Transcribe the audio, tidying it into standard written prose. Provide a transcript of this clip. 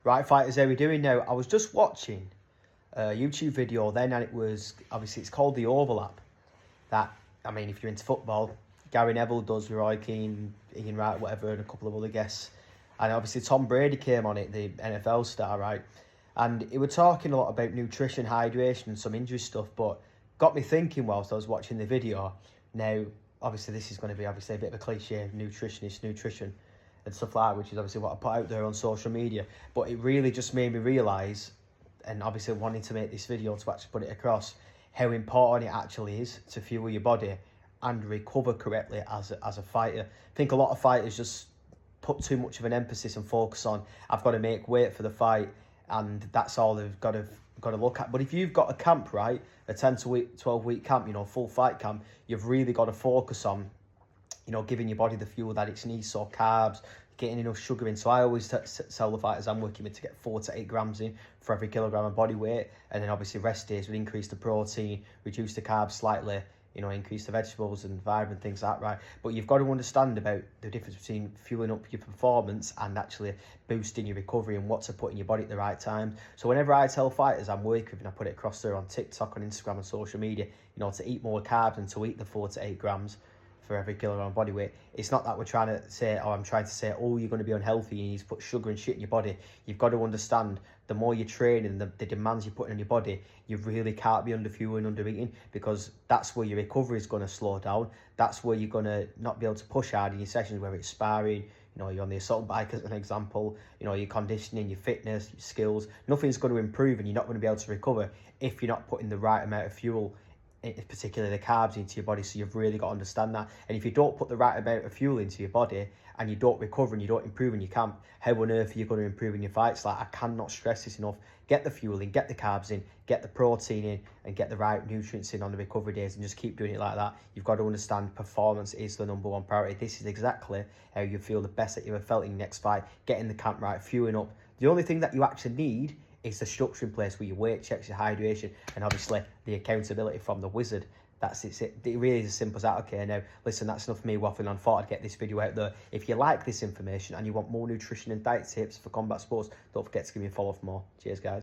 Right, fighters, how are we doing now? I was just watching a YouTube video then, and it was, obviously, it's called The Overlap. That, I mean, if you're into football, Gary Neville does, Roy Keane, Ian Wright, whatever, and a couple of other guests. And obviously Tom Brady came on it, the NFL star, right? And he was talking a lot about nutrition, hydration, and some injury stuff, but got me thinking whilst I was watching the video. Now, obviously, this is going to be obviously a bit of a cliche, nutrition and stuff like that, which is obviously what I put out there on social media. But it really just made me realise, and obviously wanting to make this video to actually put it across, how important it actually is to fuel your body and recover correctly as a fighter. I think a lot of fighters just put too much of an emphasis and focus on, I've got to make weight for the fight, and that's all they've got to look at. But if you've got a camp, right, a 10 to 12 week camp, you know, full fight camp, you've really got to focus on, you know, giving your body the fuel that it needs, so carbs, getting enough sugar in. So I always tell the fighters I'm working with to get 4 to 8 grams in for every kilogram of body weight, and then obviously rest days would increase the protein, reduce the carbs slightly, you know, increase the vegetables and fibre and things like that, right? But you've got to understand about the difference between fueling up your performance and actually boosting your recovery and what to put in your body at the right time. So whenever I tell fighters I'm working with, and I put it across there on TikTok, on Instagram and social media, you know, to eat more carbs and to eat the 4 to 8 grams for every kilogram of body weight. It's not that we're trying to say, or I'm trying to say, oh, you're going to be unhealthy, you need to put sugar and shit in your body. You've got to understand, the more you train and the demands you're putting on your body, you really can't be under fueling, under eating, because that's where your recovery is going to slow down. That's where you're going to not be able to push hard in your sessions, whether it's sparring, you know, you're on the assault bike as an example, you know, your conditioning, your fitness, your skills. Nothing's going to improve, and you're not going to be able to recover if you're not putting the right amount of fuel, particularly the carbs, into your body. So you've really got to understand that. And if you don't put the right amount of fuel into your body and you don't recover and you don't improve in your camp, how on earth are you going to improve in your fights? Like, I cannot stress this enough. Get the fuel in, get the carbs in, get the protein in, and get the right nutrients in on the recovery days, and just keep doing it like that. You've got to understand performance is the #1 priority. This is exactly how you feel the best that you've ever felt in your next fight. Getting the camp right, fueling up. The only thing that you actually need is the structure in place with your weight checks, your hydration, and obviously the accountability from the wizard. That's it. It really is as simple as that. Okay, now, listen, that's enough of me waffling on. Thought I'd get this video out there. If you like this information and you want more nutrition and diet tips for combat sports, don't forget to give me a follow for more. Cheers, guys.